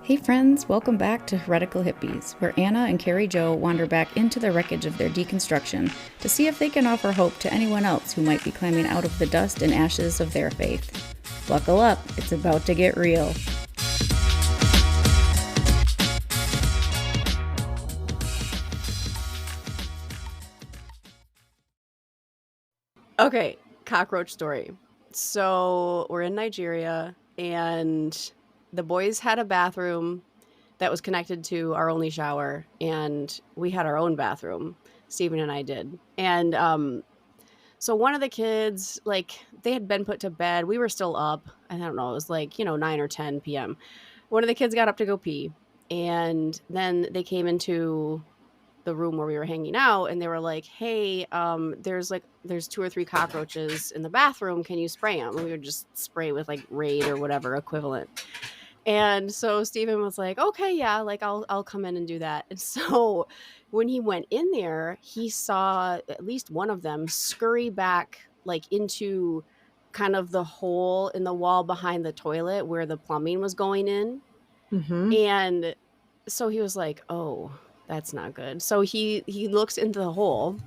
Hey friends, welcome back to Heretical Hippies, where Anna and Kari Jo wander back into the wreckage of their deconstruction to see if they can offer hope to anyone else who might be climbing out of the dust and ashes of their faith. Buckle up, it's about to get real. Okay, cockroach story. So we're in Nigeria, and the boys had a bathroom that was connected to our only shower, and we had our own bathroom. Steven and I did. And so one of the kids, like, they had been put to bed. We were still up. I don't know, it was like, 9 or 10 p.m. One of the kids got up to go pee, and then they came into the room where we were hanging out, and they were like, hey, there's 2 or 3 cockroaches in the bathroom, can you spray them? And we would just spray with like Raid or whatever equivalent. And so Steven was like, okay, yeah, like I'll come in and do that. And so when he went in there, he saw at least one of them scurry back like into kind of the hole in the wall behind the toilet where the plumbing was going in. Mm-hmm. And so he was like, oh, that's not good. So he looks into the hole.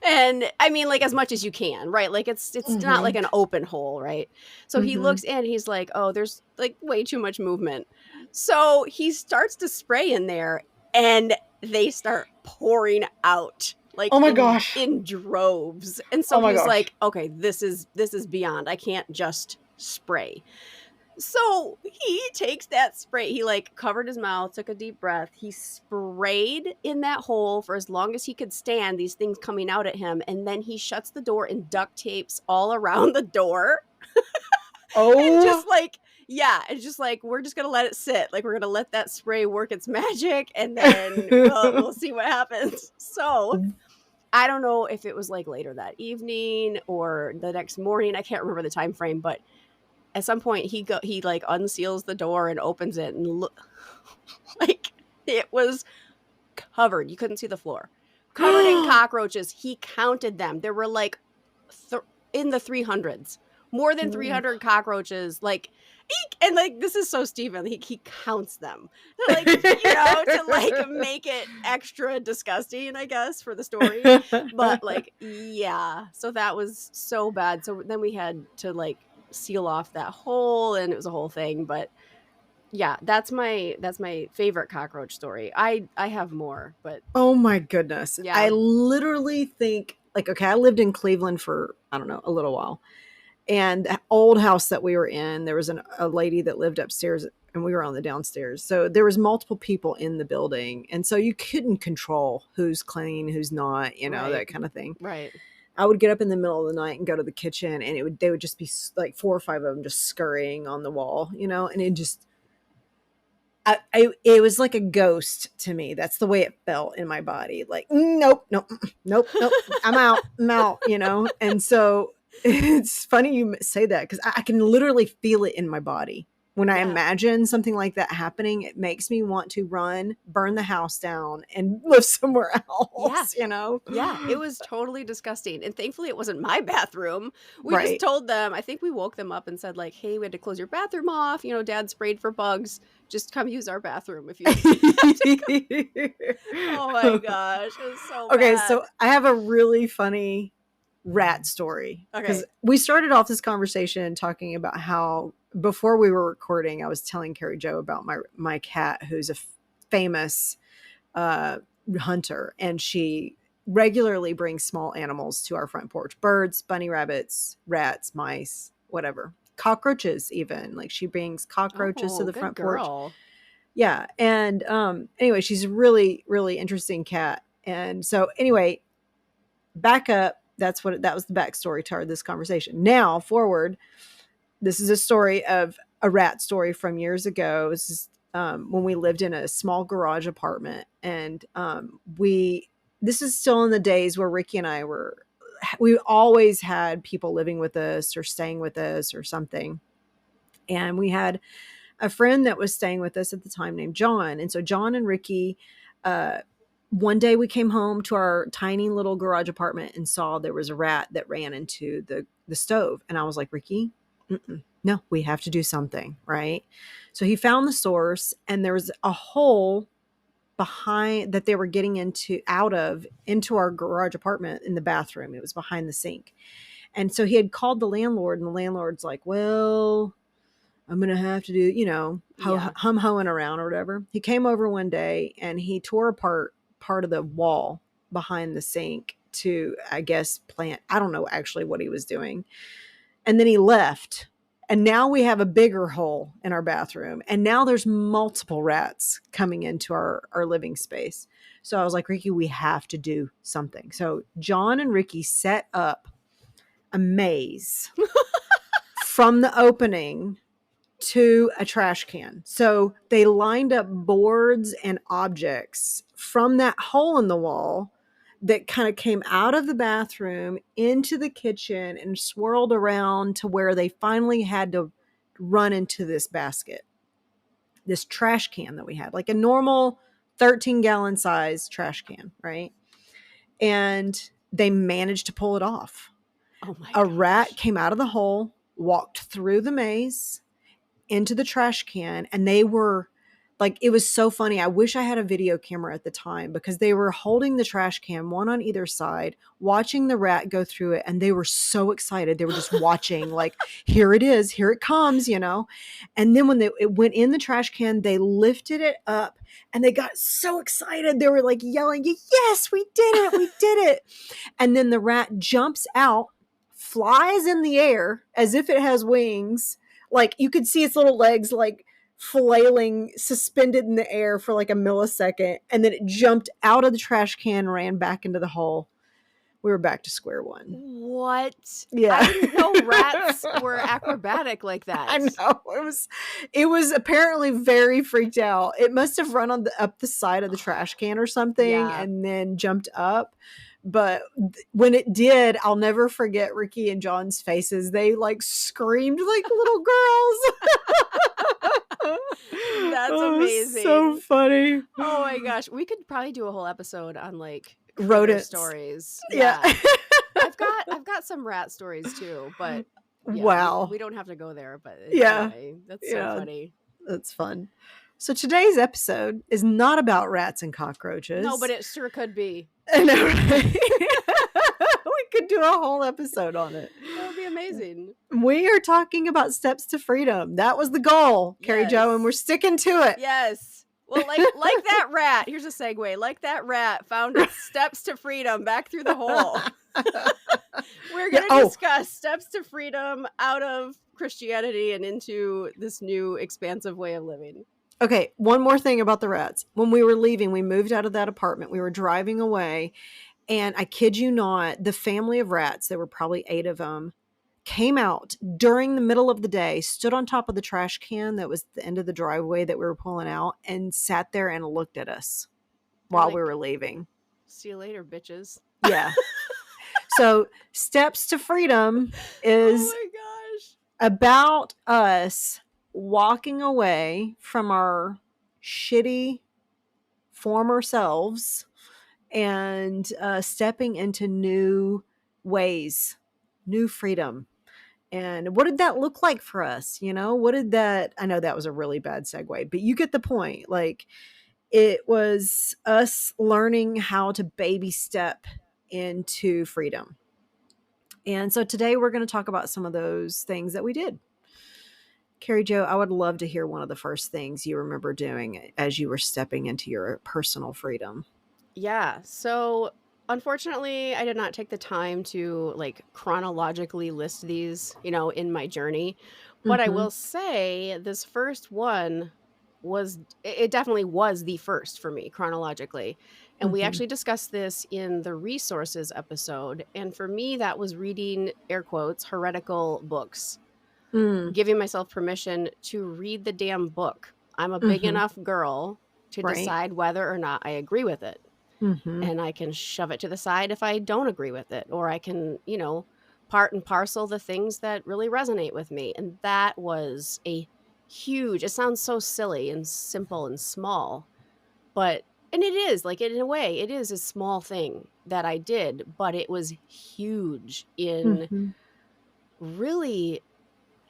And I mean, like, as much as you can, right? Like, it's not like an open hole, right? So he looks in, he's like, oh, there's like way too much movement. So he starts to spray in there, and they start pouring out like Oh my gosh. in droves. And so Oh my he's gosh. like, okay, this is beyond. I can't just spray. So he takes that spray. He like covered his mouth, took a deep breath. He sprayed in that hole for as long as he could stand, these things coming out at him. And then he shuts the door and duct tapes all around the door. Oh, And just like, yeah, it's just like, we're just going to let it sit. Like, we're going to let that spray work its magic, and then we'll see what happens. So I don't know if it was like later that evening or the next morning. I can't remember the time frame, but at some point he like unseals the door and opens it, and look, like, it was covered. You couldn't see the floor. Covered in cockroaches. He counted them. There were like in the 300s. More than 300 cockroaches. Like, eek! And like, this is so Steven. He counts them. Like, to like make it extra disgusting, I guess, for the story. But like, yeah. So that was so bad. So then we had to like seal off that hole, and it was a whole thing. But yeah, that's my favorite cockroach story. I have more, but Oh my goodness. yeah. I literally think, like, okay, I lived in Cleveland for, I don't know, a little while. And the old house that we were in, there was a lady that lived upstairs and we were on the downstairs. So there was multiple people in the building. And so you couldn't control who's clean, who's not, Right. that kind of thing. Right. I would get up in the middle of the night and go to the kitchen, and they would just be like 4 or 5 of them just scurrying on the wall, and it just, it was like a ghost to me. That's the way it felt in my body. Like, nope, I'm out, And so it's funny you say that, because I can literally feel it in my body. When I imagine something like that happening, it makes me want to run, burn the house down, and live somewhere else, Yeah, it was totally disgusting. And thankfully it wasn't my bathroom. We Right. just told them, I think we woke them up and said like, hey, we had to close your bathroom off. Dad sprayed for bugs. Just come use our bathroom if you Oh my gosh, it was so Okay, bad. so I have a really funny rat story. Because we started off this conversation talking about how, before we were recording, I was telling Kari Jo about my cat, who's a famous hunter, and she regularly brings small animals to our front porch: birds, bunny rabbits, rats, mice, whatever, cockroaches even. Like, she brings cockroaches to the front porch. Yeah. And anyway, she's a really, really interesting cat. And so anyway, back up. That was the backstory to this conversation. Now forward, this is a story of a rat story from years ago. This is when we lived in a small garage apartment, and this is still in the days where Ricky and we always had people living with us or staying with us or something. And we had a friend that was staying with us at the time named John. And so John and Ricky, one day we came home to our tiny little garage apartment and saw there was a rat that ran into the stove. And I was like, Ricky, no, we have to do something, right? So he found the source, and there was a hole behind that they were getting into our garage apartment in the bathroom. It was behind the sink. And so he had called the landlord, and the landlord's like, well, I'm going to have to do, hum-hoing around or whatever. He came over one day and he tore apart part of the wall behind the sink to, I guess, plant. I don't know actually what he was doing. And then he left. And now we have a bigger hole in our bathroom. And now there's multiple rats coming into our living space. So I was like, Ricky, we have to do something. So John and Ricky set up a maze from the opening to a trash can. So they lined up boards and objects from that hole in the wall that kind of came out of the bathroom into the kitchen and swirled around to where they finally had to run into this basket, this trash can that we had, like a normal 13-gallon size trash can, right? And they managed to pull it off. Oh my A rat came out of the hole, walked through the maze into the trash can, and they were like, it was so funny. I wish I had a video camera at the time, because they were holding the trash can, one on either side, watching the rat go through it. And they were so excited. They were just watching, like, here it is, here it comes, And then when it went in the trash can, they lifted it up and they got so excited. They were like yelling, yes, we did it. We did it. And then the rat jumps out, flies in the air as if it has wings. Like, you could see its little legs, like, flailing, suspended in the air for like a millisecond, and then it jumped out of the trash can, ran back into the hole. We were back to square one. What? Yeah. I didn't know rats were acrobatic like that. I know. It was apparently very freaked out. It must have run up the side of the trash can or something, and then jumped up. But when it did, I'll never forget Ricky and John's faces. They like screamed like little girls. That's amazing. So funny. Oh my gosh. We could probably do a whole episode on like rodent stories. Yeah. I've got some rat stories too, but wow. We don't have to go there, but anyway, that's so funny. That's fun. So today's episode is not about rats and cockroaches. No, but it sure could be. I know, right? We could do a whole episode on it. That would be amazing. We are talking about steps to freedom. That was the goal, Kari Jo, and we're sticking to it. Yes. Well, like that rat. Here's a segue. Like that rat found its steps to freedom back through the hole. We're going to discuss steps to freedom out of Christianity and into this new expansive way of living. Okay, one more thing about the rats. When we were leaving, we moved out of that apartment. We were driving away, and I kid you not, the family of rats, there were probably 8 of them, came out during the middle of the day, stood on top of the trash can that was at the end of the driveway that we were pulling out, and sat there and looked at us while we were leaving. See you later, bitches. Yeah. So steps to freedom is oh my gosh. about us walking away from our shitty former selves and stepping into new ways, new freedom. And what did that look like for us? I know that was a really bad segue, but you get the point. Like, it was us learning how to baby step into freedom. And so today we're going to talk about some of those things that we did. Kari Jo, I would love to hear one of the first things you remember doing as you were stepping into your personal freedom. Yeah. So unfortunately, I did not take the time to like chronologically list these, in my journey. But I will say this first one it definitely was the first for me chronologically. And we actually discussed this in the resources episode. And for me, that was reading, air quotes, heretical books. Giving myself permission to read the damn book. I'm a big enough girl to decide whether or not I agree with it. And I can shove it to the side if I don't agree with it. Or I can, part and parcel the things that really resonate with me. And that was a huge, it sounds so silly and simple and small. And it is, like, in a way, it is a small thing that I did. But it was huge in really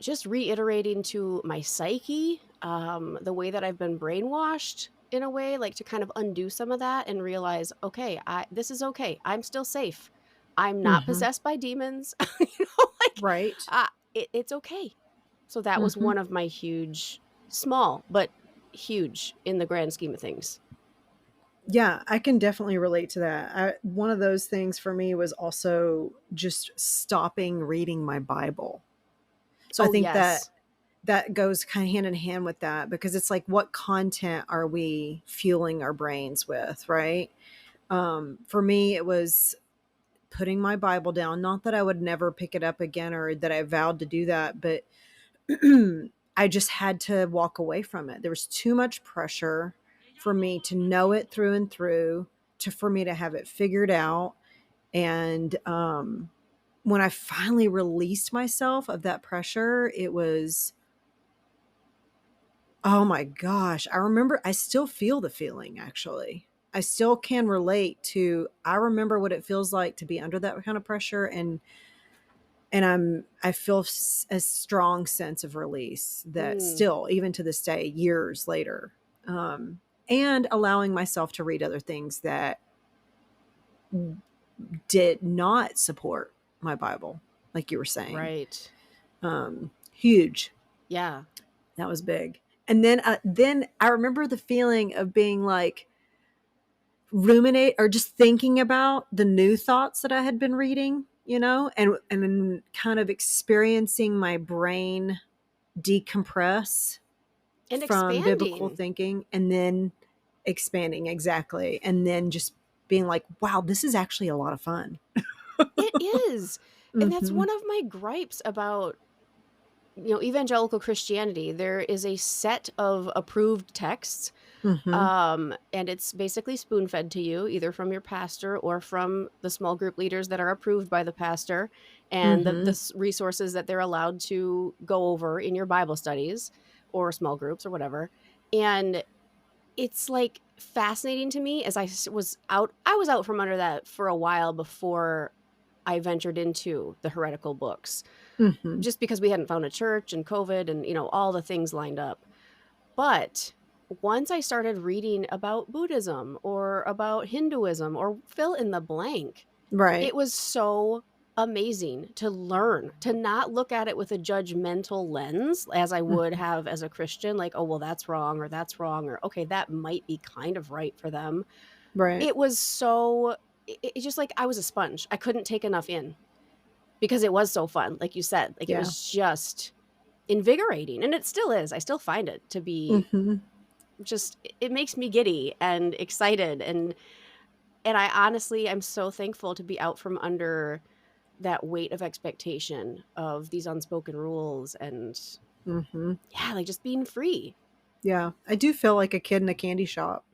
just reiterating to my psyche the way that I've been brainwashed in a way, like to kind of undo some of that and realize, okay, this is okay. I'm still safe. I'm not possessed by demons. Right. It's okay. So that was Mm-hmm. one of my small, but huge in the grand scheme of things. Yeah, I can definitely relate to that. One of those things for me was also just stopping reading my Bible. So I think Yes. that goes kind of hand in hand with that, because it's like, what content are we fueling our brains with, right? For me, it was putting my Bible down. Not that I would never pick it up again or that I vowed to do that, but I just had to walk away from it. There was too much pressure for me to know it through and through, for me to have it figured out. And when I finally released myself of that pressure, it was, oh my gosh. I still feel the feeling, actually. I still can relate to, I remember what it feels like to be under that kind of pressure. And I feel a strong sense of release that still, even to this day, years later, and allowing myself to read other things that did not support my Bible, like you were saying. Right. Huge. Yeah. That was big. And then I remember the feeling of being like, ruminate or just thinking about the new thoughts that I had been reading, and then kind of experiencing my brain decompress And from biblical expanding. thinking, and then expanding. Exactly. And then just being like, wow, this is actually a lot of fun. It is. And that's Mm-hmm. one of my gripes about evangelical Christianity. There is a set of approved texts, Mm-hmm. and it's basically spoon-fed to you either from your pastor or from the small group leaders that are approved by the pastor, and Mm-hmm. the resources that they're allowed to go over in your Bible studies or small groups or whatever. And it's like fascinating to me, as I was out from under that for a while before I ventured into the heretical books, Mm-hmm. just because we hadn't found a church and COVID and all the things lined up. But once I started reading about Buddhism or about Hinduism or fill in the blank, Right. it was so amazing to learn to not look at it with a judgmental lens as I would Mm-hmm. have as a Christian, like, oh, well, that's wrong, or okay, that might be kind of right for them. Right. It was so, it's just like I was a sponge. I couldn't take enough in because it was so fun. Like you said, like it Yeah. was just invigorating, and it still is. I still find it to be Mm-hmm. just, it makes me giddy and excited, and I honestly, I'm so thankful to be out from under that weight of expectation of these unspoken rules, and Mm-hmm. yeah, like just being free. Yeah. I do feel like a kid in a candy shop,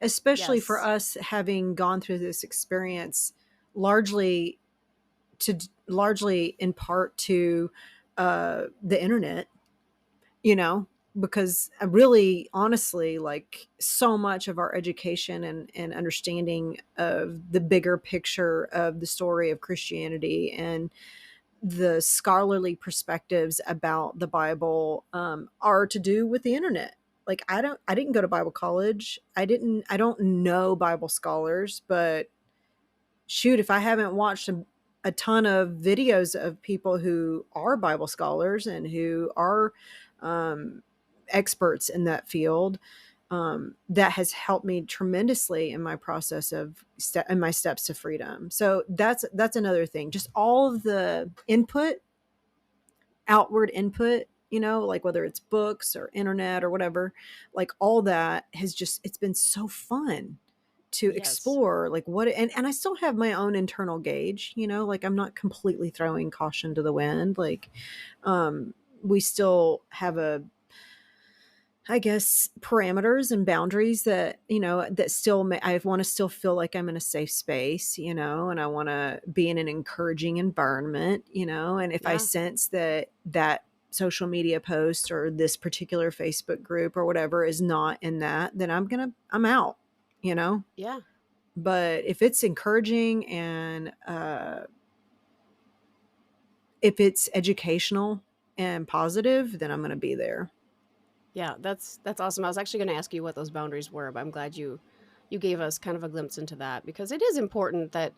especially for Yes. us having gone through this experience largely largely in part to the internet, you know, because really, honestly, like so much of our education and understanding of the bigger picture of the story of Christianity and the scholarly perspectives about the Bible are to do with the internet. Like I didn't go to Bible college. I don't know Bible scholars, but shoot, if I haven't watched a ton of videos of people who are Bible scholars and who are um, experts in that field, that has helped me tremendously in my process of in my steps to freedom. So that's another thing. Just all of the outward input, like whether it's books or internet or whatever, like all that has just, it's been so fun to Yes. explore like what, and I still have my own internal gauge, like I'm not completely throwing caution to the wind. Like, we still have I guess parameters and boundaries that, that still I want to still feel like I'm in a safe space, and I want to be in an encouraging environment, and if I Yeah. sense that social media post or this particular Facebook group or whatever is not in that, then I'm out, Yeah. but if it's encouraging and if it's educational and positive, then I'm going to be there. Yeah, that's awesome. I was actually going to ask you what those boundaries were, but I'm glad you gave us kind of a glimpse into that, because it is important that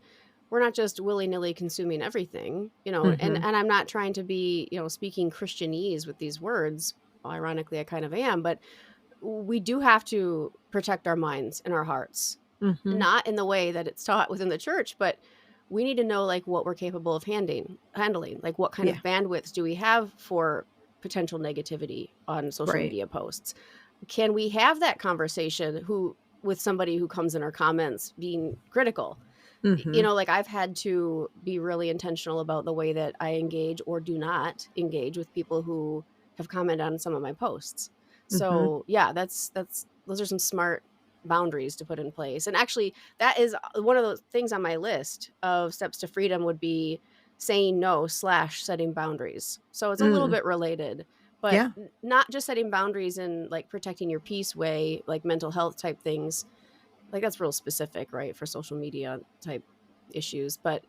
we're not just willy-nilly consuming everything, and Mm-hmm. I'm not trying to be, speaking Christianese with these words. Ironically, I kind of am, but we do have to protect our minds and our hearts, Mm-hmm. not in the way that it's taught within the church, but we need to know like what we're capable of handling, like what kind Yeah. of bandwidths do we have for potential negativity on social Right. media posts. Can we have that conversation with somebody who comes in our comments being critical? Mm-hmm. Like I've had to be really intentional about the way that I engage or do not engage with people who have commented on some of my posts. Mm-hmm. So yeah, those are some smart boundaries to put in place. And actually, that is one of those things on my list of steps to freedom would be saying no / setting boundaries. So it's a little Mm. bit related, but Yeah. not just setting boundaries in like protecting your peace way, like mental health type things. Like that's real specific, right, for social media type issues. But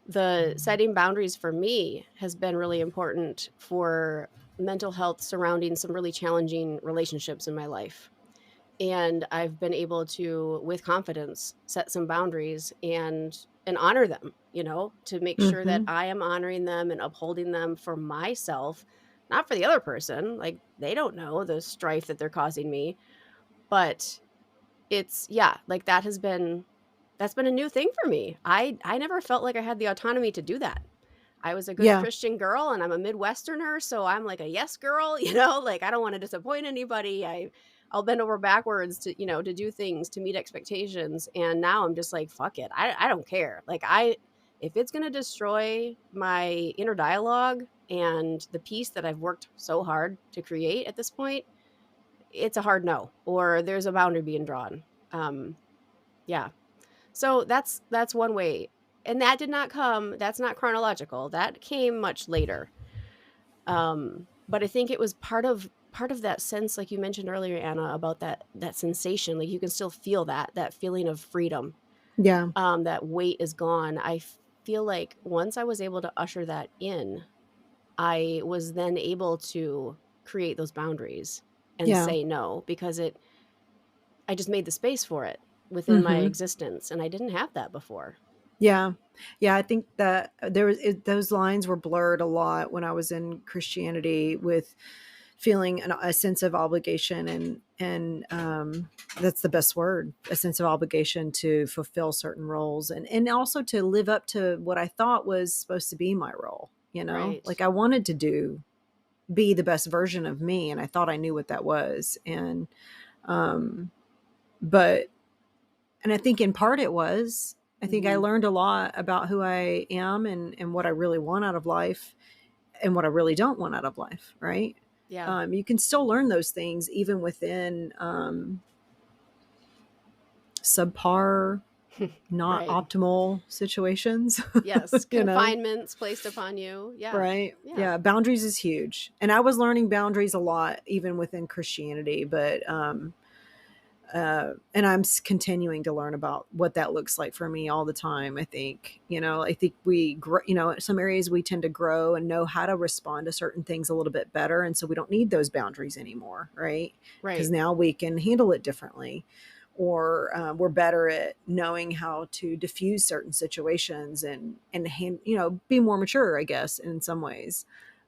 the setting boundaries for me has been really important for mental health surrounding some really challenging relationships in my life. And I've been able to, with confidence, set some boundaries and honor them, to make sure that Mm-hmm. I am honoring them and upholding them for myself, not for the other person. Like they don't know the strife that they're causing me, but it's yeah, like that's been a new thing for me. I never felt like I had the autonomy to do that. I was a good Yeah. Christian girl and I'm a Midwesterner, so I'm like a yes girl, like I don't want to disappoint anybody. I'll bend over backwards to do things to meet expectations. And now I'm just like, fuck it. I don't care. Like if it's gonna destroy my inner dialogue and the peace that I've worked so hard to create at this point, it's a hard no, or there's a boundary being drawn. Yeah. So that's one way. And that's not chronological. That came much later. But I think it was part of that sense, like you mentioned earlier, Anna, about that sensation. Like you can still feel that feeling of freedom. Yeah. That weight is gone. Feel like once I was able to usher that in, I was then able to create those boundaries and Yeah. say no, because I just made the space for it within my Mm-hmm. existence, and I didn't have that before. Yeah. Yeah. I think that those lines were blurred a lot when I was in Christianity, with feeling a sense of obligation, and that's the best word, a sense of obligation to fulfill certain roles, and also to live up to what I thought was supposed to be my role. Right. Like I wanted to be the best version of me, and I thought I knew what that was. Um, but and I think in part it was. I think I Mhm. learned a lot about who I am, and what I really want out of life, and what I really don't want out of life. Right. Yeah. You can still learn those things even within subpar, not Right. optimal situations. Yes. you know, Confinements placed upon you. Yeah. right? Yeah. Yeah, boundaries is huge, and I was learning boundaries a lot even within Christianity, but and I'm continuing to learn about what that looks like for me all the time. I think we grow, in some areas we tend to grow and know how to respond to certain things a little bit better. And so we don't need those boundaries anymore. Right. Because Right. now we can handle it differently, or we're better at knowing how to diffuse certain situations, and be more mature, I guess, in some ways.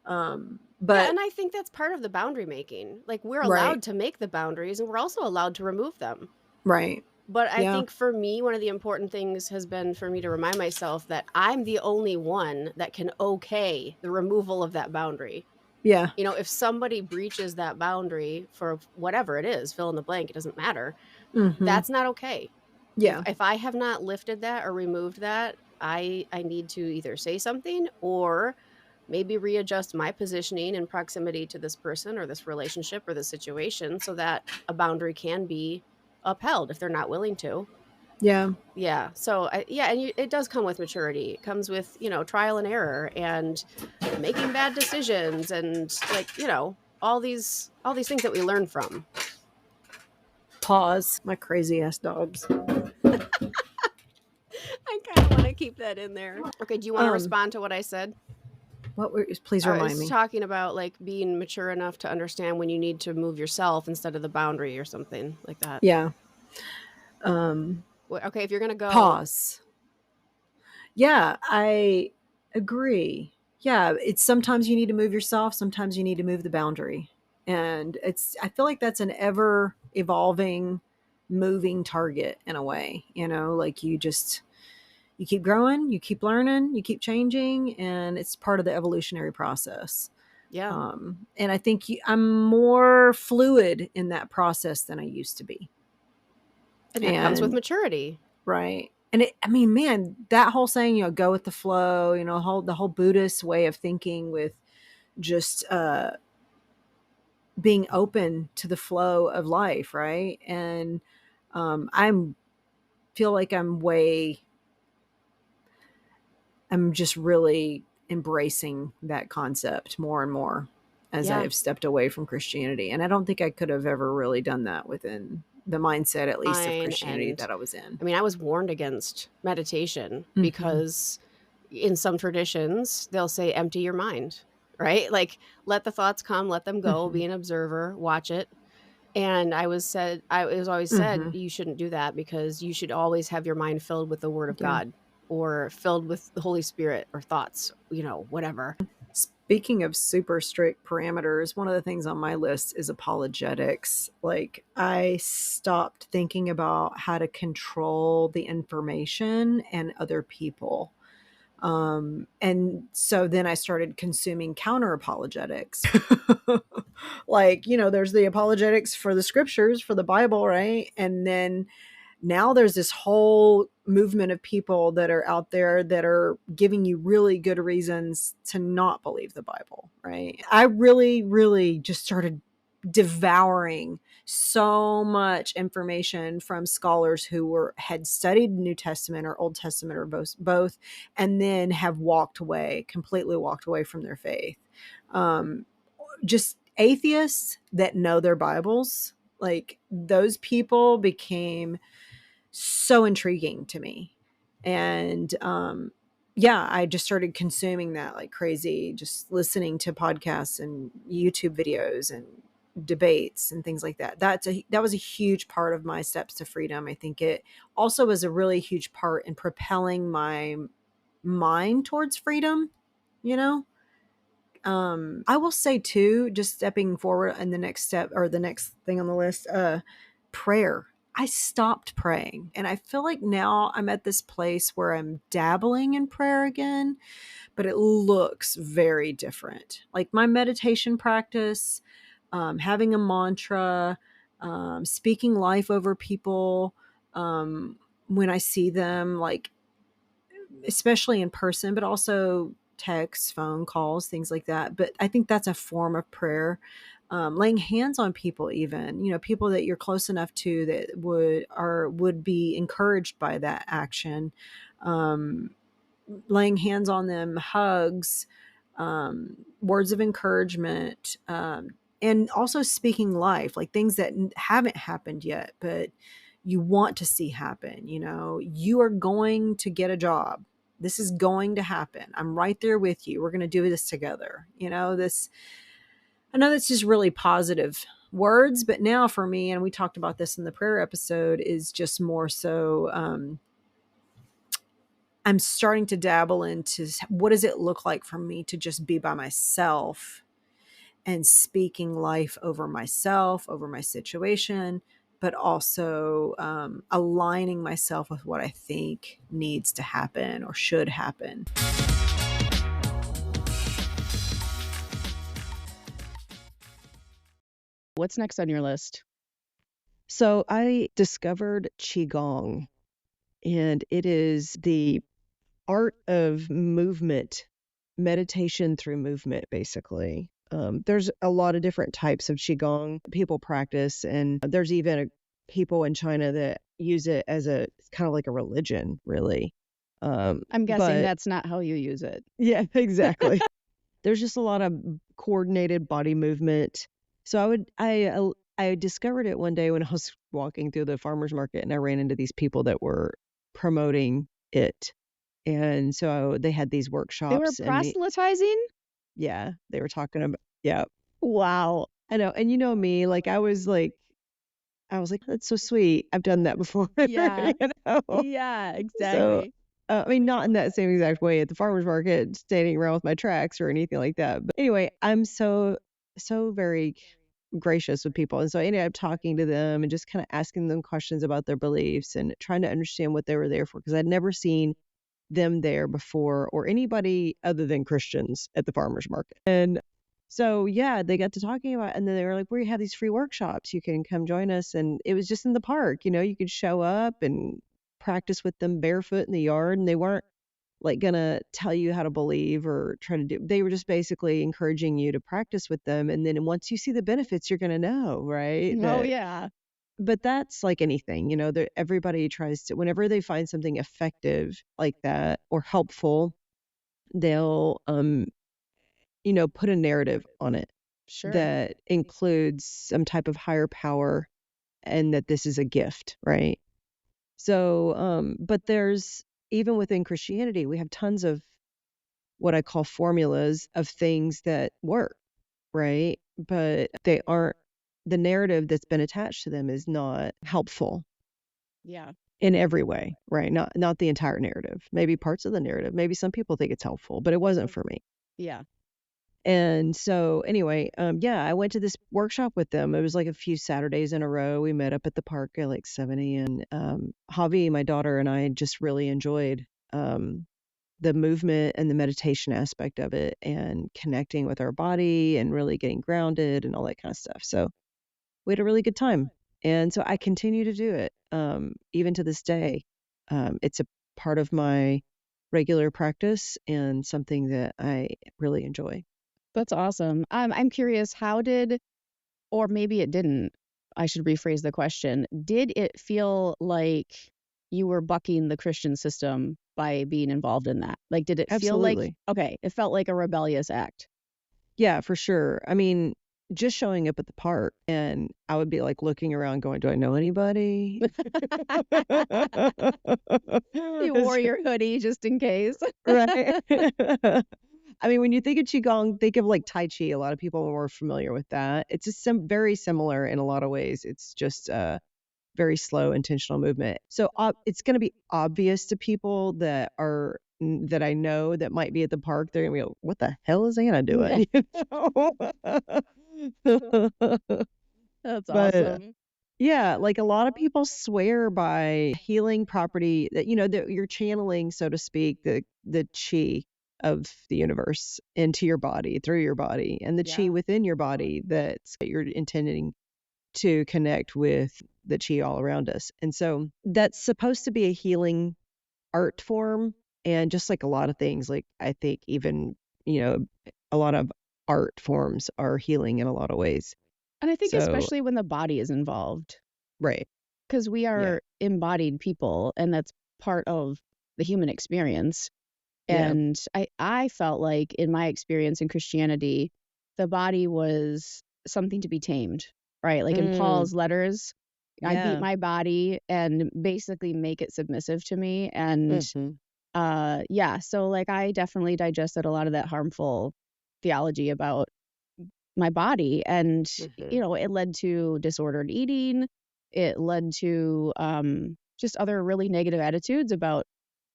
Yeah. But And I think that's part of the boundary making. Like we're right. allowed to make the boundaries and we're also allowed to remove them. Right. But I Yeah. think for me, one of the important things has been for me to remind myself that I'm the only one that can okay the removal of that boundary. Yeah. If somebody breaches that boundary for whatever it is, fill in the blank, it doesn't matter. Hmm. That's not okay. If Yeah. if I have not lifted that or removed that, I need to either say something or maybe readjust my positioning in proximity to this person or this relationship or the situation so that a boundary can be upheld if they're not willing to. Yeah. Yeah. So it does come with maturity. It comes with, trial and error and making bad decisions and like, all these things that we learn from. Pause. My crazy ass dogs. I kind of want to keep that in there. Okay, do you want to Um, respond to what I said? Please I remind was me. talking about like being mature enough to understand when you need to move yourself instead of the boundary or something like that. Yeah. Okay, if you're gonna go, pause. Yeah, I agree. Yeah, it's sometimes you need to move yourself, sometimes you need to move the boundary. And I feel like that's an ever evolving, moving target in a way, like you keep growing, you keep learning, you keep changing, and it's part of the evolutionary process. Yeah. And I think I'm more fluid in that process than I used to be. And that comes with maturity. Right. And man, that whole saying, go with the flow, the whole Buddhist way of thinking with just being open to the flow of life, right? And feel like I'm just really embracing that concept more and more as I've stepped away from Christianity. And I don't think I could have ever really done that within the mindset, at least of Christianity that I was in. I mean, I was warned against meditation because in some traditions, they'll say, empty your mind, right? Like, let the thoughts come, let them go, be an observer, watch it. And it was always said, you shouldn't do that because you should always have your mind filled with the word of God or filled with the Holy Spirit or thoughts, whatever. Speaking of super strict parameters, one of the things on my list is apologetics. Like, I stopped thinking about how to control the information and other people. And so then I started consuming counter apologetics. Like, there's the apologetics for the scriptures, for the Bible, right? And then now there's this whole movement of people that are out there that are giving you really good reasons to not believe the Bible, right? I really, really just started devouring so much information from scholars who had studied New Testament or Old Testament or both, and then have completely walked away from their faith. Just atheists that know their Bibles, like those people became so intriguing to me. And I just started consuming that like crazy, just listening to podcasts and YouTube videos and debates and things like that. That was a huge part of my steps to freedom. I think it also was a really huge part in propelling my mind towards freedom, I will say too, just stepping forward in the next step or the next thing on the list, prayer. I stopped praying, and I feel like now I'm at this place where I'm dabbling in prayer again, but it looks very different. Like my meditation practice, having a mantra, speaking life over people, when I see them, like especially in person, but also texts, phone calls, things like that. But I think that's a form of prayer. Laying hands on people, even, people that you're close enough to that would be encouraged by that action. Laying hands on them, hugs, words of encouragement, and also speaking life, like things that haven't happened yet, but you want to see happen. You are going to get a job. This is going to happen. I'm right there with you. We're going to do this together. I know that's just really positive words, but now for me, and we talked about this in the prayer episode, is just more so, I'm starting to dabble into what does it look like for me to just be by myself and speaking life over myself, over my situation, but also aligning myself with what I think needs to happen or should happen. What's next on your list? So I discovered Qigong, and it is the art of movement, meditation through movement, basically. There's a lot of different types of Qigong people practice, and there's even people in China that use it as kind of like a religion, really. I'm guessing that's not how you use it. Yeah, exactly. There's just a lot of coordinated body movement. So I discovered it one day when I was walking through the farmer's market, and I ran into these people that were promoting it. And so they had these workshops. They were proselytizing? Yeah, they were talking about, yeah. Wow. I know. And you know me, like I was like, that's so sweet. I've done that before. Yeah. You know? Yeah, So, exactly. I mean, not in that same exact way at the farmer's market, standing around with my tracks or anything like that. But anyway, I'm so very gracious with people. And so I ended up talking to them and just kind of asking them questions about their beliefs and trying to understand what they were there for, because I'd never seen them there before, or anybody other than Christians at the farmer's market. And so, yeah, they got to talking about, and then they were like, we have these free workshops. You can come join us. And it was just in the park, you could show up and practice with them barefoot in the yard. And they weren't like going to tell you how to believe or try to do, they were just basically encouraging you to practice with them. And then once you see the benefits, you're going to know, right? Oh, yeah. But that's like anything, everybody tries to, whenever they find something effective like that or helpful, they'll, put a narrative on it Sure. that includes some type of higher power and that this is a gift, right? So, but there's, even within Christianity, we have tons of what I call formulas of things that work, right? But they aren't, the narrative that's been attached to them is not helpful. Yeah. In every way, right? Not the entire narrative. Maybe parts of the narrative. Maybe some people think it's helpful, but it wasn't for me. Yeah. And so anyway, I went to this workshop with them. It was like a few Saturdays in a row. We met up at the park at like 7 a.m. Javi, my daughter, and I just really enjoyed the movement and the meditation aspect of it and connecting with our body and really getting grounded and all that kind of stuff. So we had a really good time. And so I continue to do it, even to this day. It's a part of my regular practice and something that I really enjoy. That's awesome. I'm curious, how did, or maybe it didn't, I should rephrase the question. Did it feel like you were bucking the Christian system by being involved in that? Like, did it feel like, Absolutely. okay, it felt like a rebellious act? Yeah, for sure. I mean, just showing up at the park and I would be like looking around going, do I know anybody? You wore your hoodie just in case. Right. I mean, when you think of Qigong, think of like Tai Chi. A lot of people are more familiar with that. It's just very similar in a lot of ways. It's just a very slow, intentional movement. So it's going to be obvious to people that I know that might be at the park. They're going to go, what the hell is Anna doing? That's But awesome. yeah, like a lot of people swear by healing property that, that you're channeling, so to speak, the chi of the universe into your body, through your body, and the chi Yeah. within your body that's you're intending to connect with the chi all around us. And so that's supposed to be a healing art form. And just like a lot of things, like I think even, a lot of art forms are healing in a lot of ways. And I think So, especially when the body is involved, right. because we Yeah. are embodied people, and that's part of the human experience. Yeah. And I felt like in my experience in Christianity, the body was something to be tamed, right? Like in Paul's letters, I beat Yeah. my body and basically make it submissive to me. And Mhm. so like I definitely digested a lot of that harmful theology about my body. And, Mhm. it led to disordered eating. It led to just other really negative attitudes about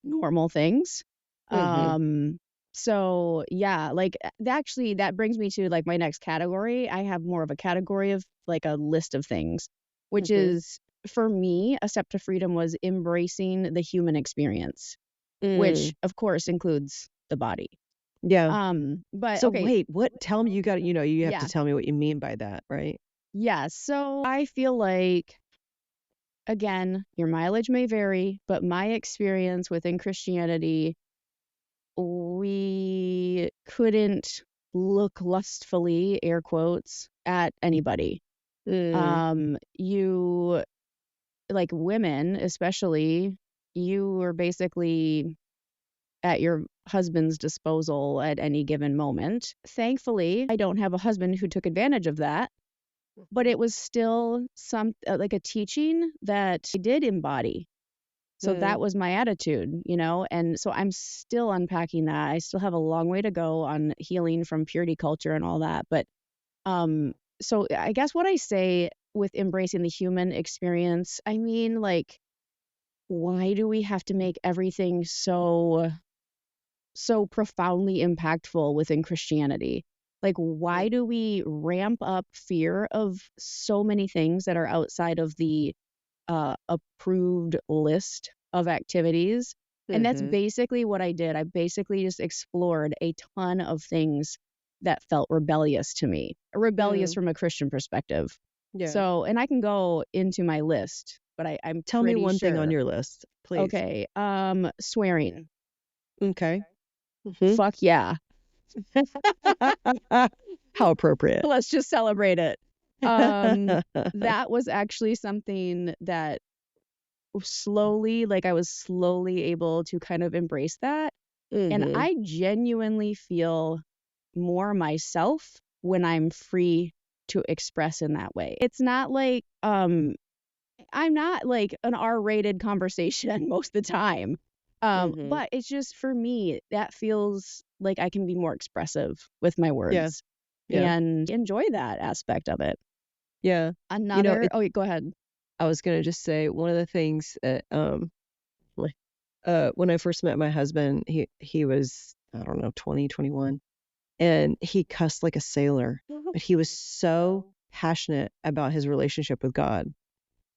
normal things. Mhm. So yeah, like actually that brings me to like my next category. I have more of a category of like a list of things, which Mhm. is, for me, a step to freedom was embracing the human experience, which Mm. of course includes the body. Yeah. But So okay, wait, what? Tell me, you have to yeah. tell me what you mean by that, right? Yeah, so I feel like, again, your mileage may vary, but my experience within Christianity, we couldn't look lustfully, air quotes, at anybody. Mm. You, like women especially, you were basically at your husband's disposal at any given moment. Thankfully, I don't have a husband who took advantage of that, but it was still like a teaching that I did embody. So that was my attitude, and so I'm still unpacking that. I still have a long way to go on healing from purity culture and all that. But so I guess what I say with embracing the human experience, I mean, like, why do we have to make everything so profoundly impactful within Christianity? Like, why do we ramp up fear of so many things that are outside of the approved list of activities? And that's basically what I did. I basically just explored a ton of things that felt rebellious to me, rebellious from a Christian perspective. Yeah. So, and I can go into my list, but I'm Tell me pretty one thing on sure. your list, please. Okay. Swearing. Okay. Fuck yeah. How appropriate. Let's just celebrate it. That was actually something that I was slowly able to kind of embrace that. And I genuinely feel more myself when I'm free to express in that way. It's not like, I'm not like an R-rated conversation most of the time. But it's just, for me, that feels like I can be more expressive with my words. Yeah. And enjoy that aspect of it. Yeah. Another, go ahead. I was going to just say, one of the things that, when I first met my husband, he was, I don't know, 20, 21, and he cussed like a sailor, but he was so passionate about his relationship with God.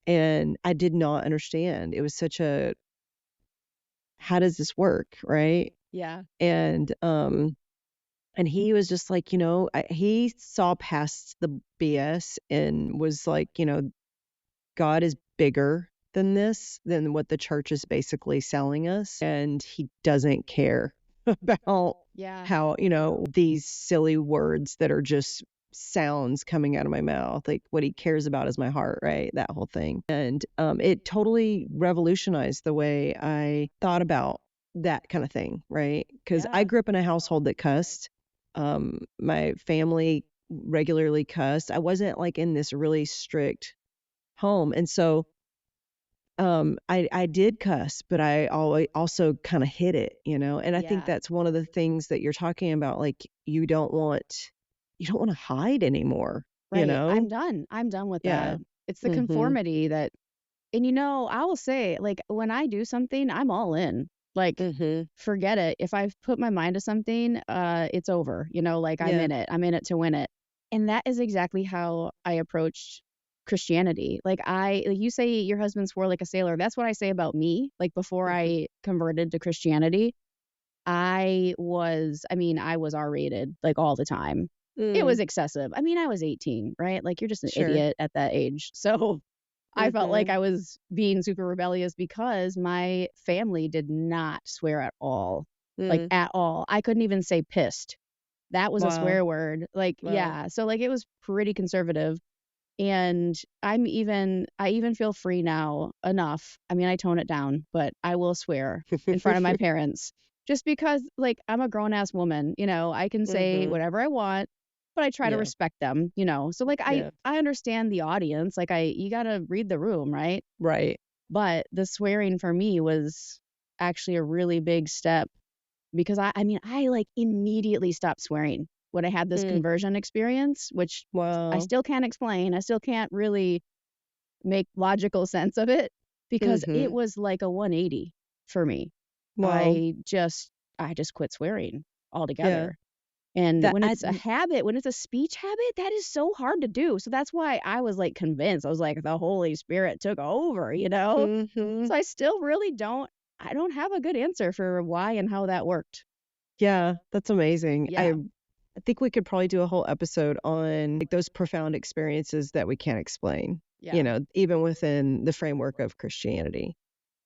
And I did not understand. It was such a, how does this work? Right. Yeah. And he was just like, he saw past the BS and was like, God is bigger than this, than what the church is basically selling us. And he doesn't care about how, these silly words that are just sounds coming out of my mouth. Like, what he cares about is my heart, right? That whole thing. And it totally revolutionized the way I thought about that kind of thing, right? Because I grew up in a household that cussed. My family regularly cussed. I wasn't like in this really strict home. And so I did cuss, but I always also kind of hid it, and I think that's one of the things that you're talking about. Like, you don't want to hide anymore, right. I'm done with that. It's the conformity that, and I will say, like, when I do something, I'm all in. Like, forget it. If I've put my mind to something, it's over. Like, I'm in it to win it. And that is exactly how I approached Christianity. Like you say your husband swore like a sailor. That's what I say about me. Like, before I converted to Christianity, I was R-rated, like, all the time. It was excessive. I mean, I was 18, right? Like, you're just an idiot at that age. So I felt like I was being super rebellious because my family did not swear at all. Like, at all. I couldn't even say pissed. That was a swear word. Like, yeah. So, like, it was pretty conservative. And I even feel free now enough. I mean, I tone it down, but I will swear in front of my parents, just because, like, I'm a grown ass woman, I can say whatever I want, but I try to respect them, So, like, I understand the audience. Like, you got to read the room, right? Right. But the swearing for me was actually a really big step, because I like immediately stopped swearing when I had this conversion experience, which I still can't explain. I still can't really make logical sense of it, because it was like a 180 for me. I just quit swearing altogether. And when it's a habit, when it's a speech habit, that is so hard to do. So that's why I was, like, convinced. I was like, the Holy Spirit took over, So I still really don't have a good answer for why and how that worked. Yeah, that's amazing. Yeah. I think we could probably do a whole episode on, like, those profound experiences that we can't explain, even within the framework of Christianity.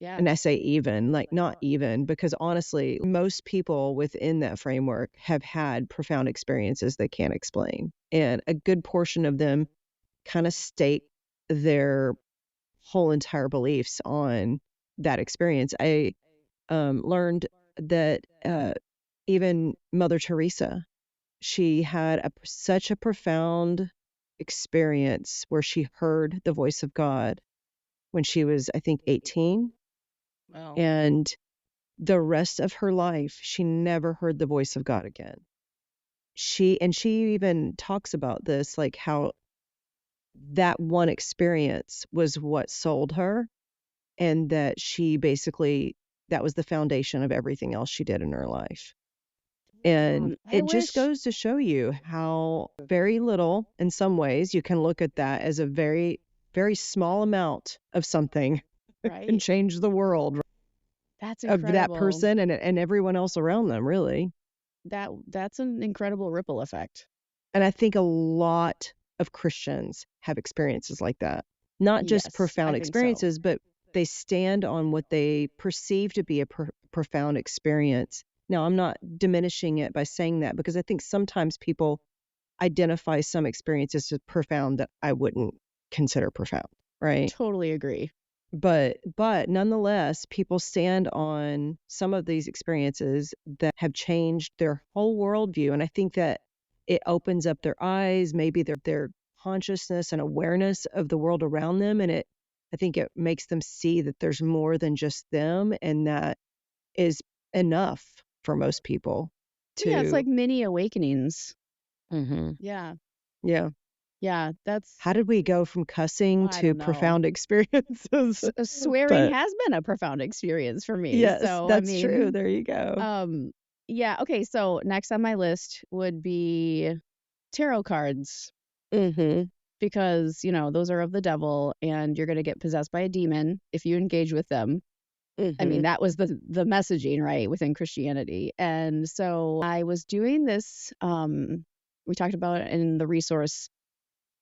Yeah. And I say even, like, not even, because honestly, most people within that framework have had profound experiences they can't explain. And a good portion of them kind of stake their whole entire beliefs on that experience. I learned that even Mother Teresa, she had such a profound experience where she heard the voice of God when she was, I think, 18. Wow. And the rest of her life, she never heard the voice of God again. She even talks about this, like how that one experience was what sold her, and that she basically, that was the foundation of everything else she did in her life. And I it just wish. goes to show you how very little, in some ways, you can look at that as a very, very small amount of something can Right. change the world That's of that incredible. person and everyone else around them, really. That's an incredible ripple effect. And I think a lot of Christians have experiences like that. Not just Yes, I profound think so. experiences, but they stand on what they perceive to be a profound experience. Now, I'm not diminishing it by saying that, because I think sometimes people identify some experiences as profound that I wouldn't consider profound, right? Totally agree. But nonetheless, people stand on some of these experiences that have changed their whole worldview. And I think that it opens up their eyes, maybe their consciousness and awareness of the world around them. And I think it makes them see that there's more than just them, and that is enough for most people Yeah, it's to. like mini awakenings. Mm-hmm. Yeah. Yeah. Yeah, that's. How did we go from cussing I to don't know. profound experiences? Swearing But has been a profound experience for me. yes, So, that's true. There you go. Yeah, okay, so next on my list would be tarot cards, Mm-hmm. because, those are of the devil and you're going to get possessed by a demon if you engage with them. I mean, that was the messaging, right, within Christianity. And so I was doing this, we talked about it in the resource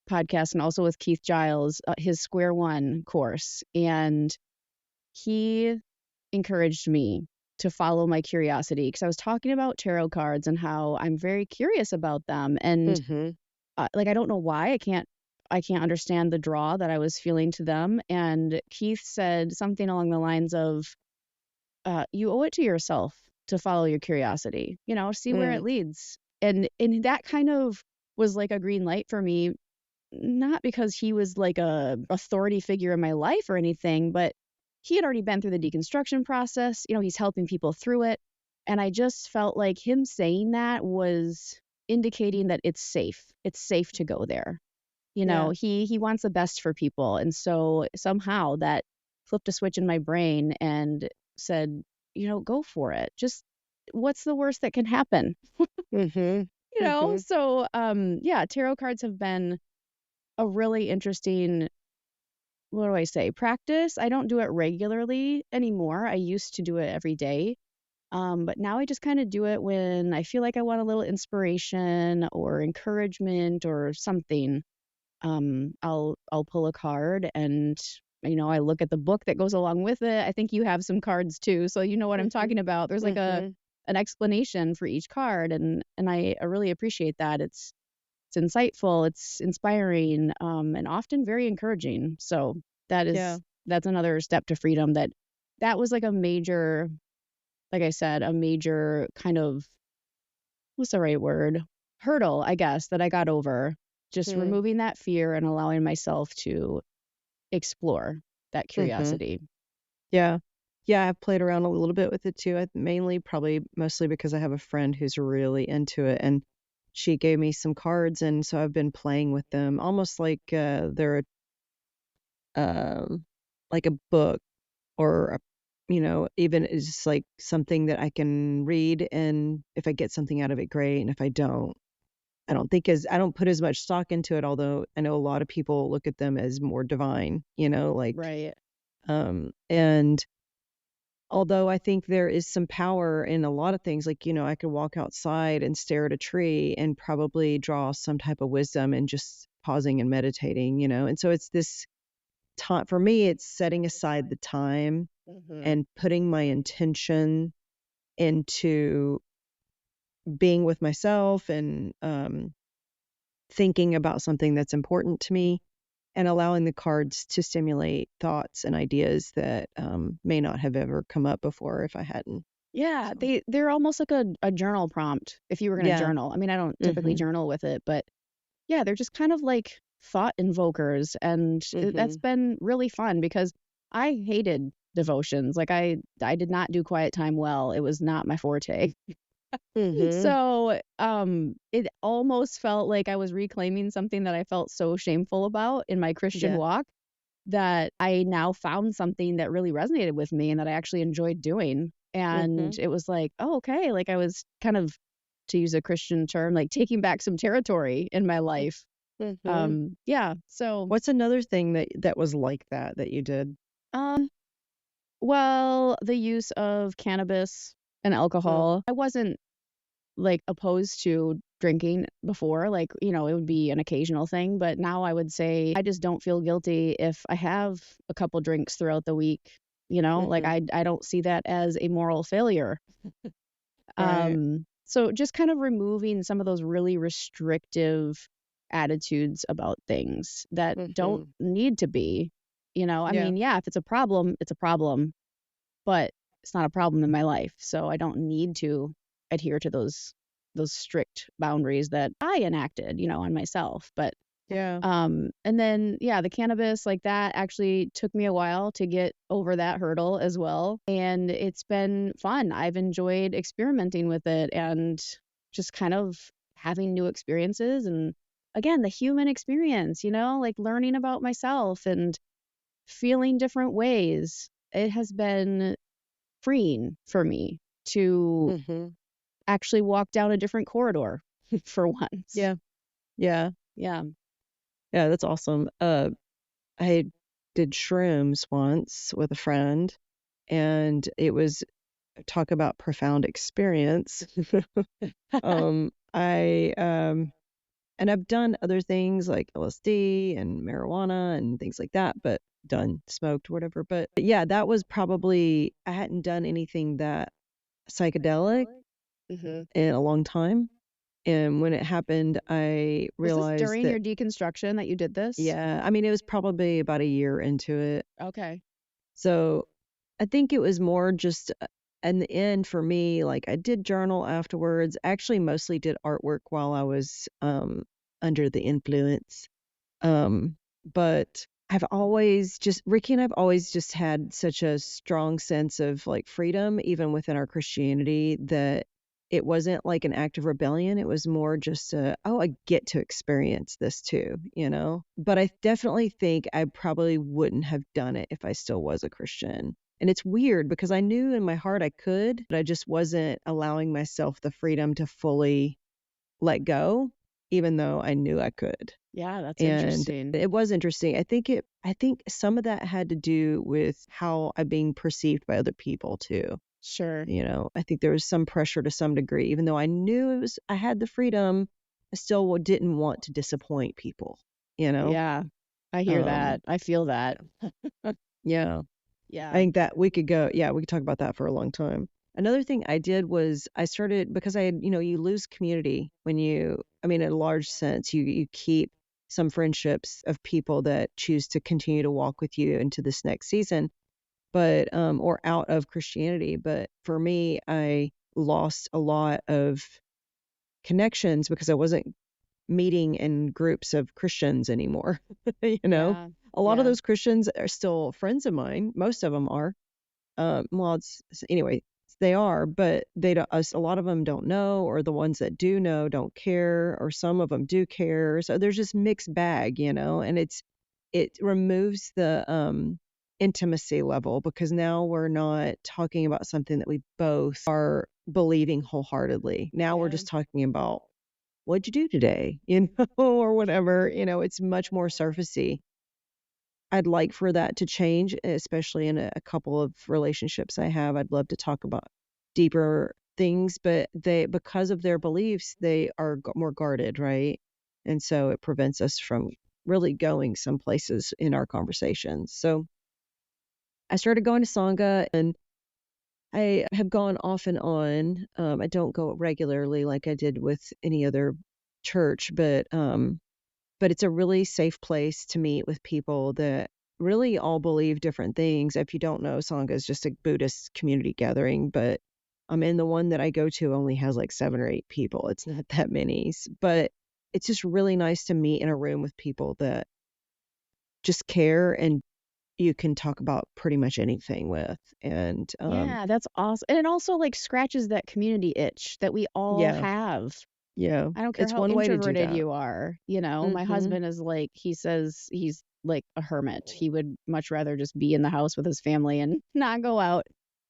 podcast, and also with Keith Giles, his Square One course. And he encouraged me to follow my curiosity, because I was talking about tarot cards and how I'm very curious about them. And like, I don't know why I can't understand the draw that I was feeling to them. And Keith said something along the lines of, you owe it to yourself to follow your curiosity, see where it leads. And that kind of was like a green light for me, not because he was like a authority figure in my life or anything, but he had already been through the deconstruction process. He's helping people through it. And I just felt like him saying that was indicating that it's safe. It's safe to go there. Yeah. He wants the best for people. And so somehow that flipped a switch in my brain and said, go for it. Just, what's the worst that can happen? So yeah, tarot cards have been a really interesting, what do I say, practice. I don't do it regularly anymore. I used to do it every day. But now I just kind of do it when I feel like I want a little inspiration or encouragement or something. I'll pull a card, and I look at the book that goes along with it. I think you have some cards too, so you know what I'm talking about. There's like an explanation for each card, and I really appreciate that. It's insightful, it's inspiring, and often very encouraging. So that's another step to freedom. That was like a major, like I said, a major kind of, what's the right word? Hurdle, I guess, that I got over. Just removing that fear and allowing myself to explore that curiosity. Yeah. Yeah, I've played around a little bit with it too. Mostly because I have a friend who's really into it, and she gave me some cards, and so I've been playing with them almost like they're like a book, or even it's just like something that I can read, and if I get something out of it, great, and if I don't put as much stock into it, although I know a lot of people look at them as more divine, like Right. and although I think there is some power in a lot of things, like, I could walk outside and stare at a tree and probably draw some type of wisdom and just pausing and meditating, and so it's this time for me, it's setting aside the time and putting my intention into being with myself and thinking about something that's important to me, and allowing the cards to stimulate thoughts and ideas that may not have ever come up before if I hadn't. Yeah, So. they're almost like a journal prompt if you were going to journal. I mean, I don't typically journal with it, but yeah, they're just kind of like thought invokers. And that's been really fun, because I hated devotions. Like I did not do quiet time well. It was not my forte. So it almost felt like I was reclaiming something that I felt so shameful about in my Christian Yeah. walk, that I now found something that really resonated with me and that I actually enjoyed doing. And it was like, oh, okay. Like I was kind of, to use a Christian term, like taking back some territory in my life. Yeah. So What's another thing that was like that you did? well, the use of cannabis and alcohol. I wasn't like opposed to drinking before, like, you know, it would be an occasional thing, but now I would say I just don't feel guilty if I have a couple drinks throughout the week, you know, like I don't see that as a moral failure. Right. So just kind of removing some of those really restrictive attitudes about things that don't need to be, you know. I Yeah. mean, yeah, if it's a problem, it's a problem, but it's not a problem in my life, so I don't need to adhere to those strict boundaries that I enacted, you know, on myself. But Yeah. and then yeah, the cannabis, like that actually took me a while to get over that hurdle as well, and it's been fun. I've enjoyed experimenting with it and just kind of having new experiences, and again, the human experience, you know, like learning about myself and feeling different ways. It has been freeing for me to actually walk down a different corridor for once. Yeah. Yeah. Yeah. Yeah, that's awesome. I did shrooms once with a friend, and it was talk about profound experience. I and I've done other things like LSD and marijuana and things like that, but smoked, whatever. But yeah, that was probably, I hadn't done anything that psychedelic in a long time. And when it happened, I Was this realized during that, your deconstruction that you did this? yeah, I mean, it was probably about a year into it. Okay. So I think it was more just in the end for me, like I did journal afterwards. I actually mostly did artwork while I was under the influence. But Ricky and I've always just had such a strong sense of like freedom, even within our Christianity, that it wasn't like an act of rebellion. It was more just I get to experience this too, you know? But I definitely think I probably wouldn't have done it if I still was a Christian. And it's weird because I knew in my heart I could, but I just wasn't allowing myself the freedom to fully let go, even though I knew I could. Yeah, that's And interesting. it was interesting. I think some of that had to do with how I'm being perceived by other people too. Sure. You know, I think there was some pressure to some degree, even though I knew I had the freedom, I still didn't want to disappoint people, you know? Yeah. I hear that. I feel that. Yeah. Yeah. I think that we could talk about that for a long time. Another thing I did was I started, because I had, you lose community when in a large sense, you keep some friendships of people that choose to continue to walk with you into this next season, but, or out of Christianity. But for me, I lost a lot of connections because I wasn't meeting in groups of Christians anymore. Yeah. A lot of Yeah. those Christians are still friends of mine. Most of them are. Well, anyway, they are, but they don't. A lot of them don't know, or the ones that do know don't care, or some of them do care. So there's just mixed bag, and it removes the intimacy level, because now we're not talking about something that we both are believing wholeheartedly. Now we're Yeah. just talking about, what'd you do today, or whatever. It's much more surfacey. I'd like for that to change, especially in a couple of relationships I have. I'd love to talk about deeper things, but because of their beliefs, they are more guarded, right? And so it prevents us from really going some places in our conversations. So I started going to Sangha, and I have gone off and on. I don't go regularly like I did with any other church, but it's a really safe place to meet with people that really all believe different things. If you don't know, Sangha is just a Buddhist community gathering, but and the one that I go to only has like 7 or 8 people. It's not that many, but it's just really nice to meet in a room with people that just care and you can talk about pretty much anything with. And Yeah, that's awesome. And it also like scratches that community itch that we all yeah, have. yeah, I don't care it's how one way to do introverted that. you are. You know, my husband is like, he says he's like a hermit. He would much rather just be in the house with his family and not go out.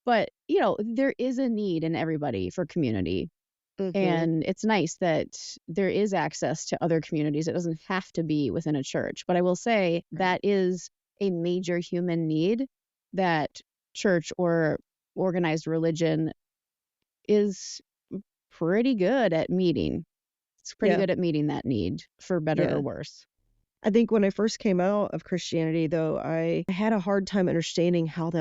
But, you know, there is a need in everybody for community. And it's nice that there is access to other communities. It doesn't have to be within a church. But I will say that is a major human need that church or organized religion is pretty good at meeting. It's pretty Yeah, good at meeting that need, for better yeah. or worse. I think when I first came out of Christianity, though, I had a hard time understanding how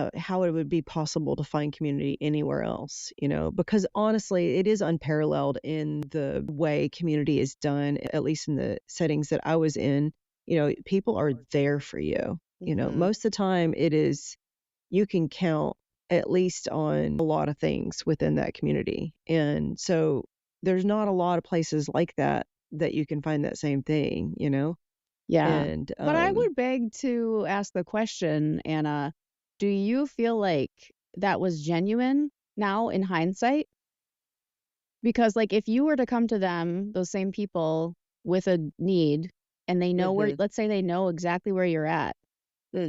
it would be possible to find community anywhere else, you know, because honestly, it is unparalleled in the way community is done, at least in the settings that I was in. You know, people are there for you. You know, most of the time it is, you can count at least on a lot of things within that community. And so there's not a lot of places like that you can find that same thing, you know? Yeah. And But I would beg to ask the question, Anna, do you feel like that was genuine now in hindsight? Because like if you were to come to them, those same people with a need, and they know where, let's say they know exactly where you're at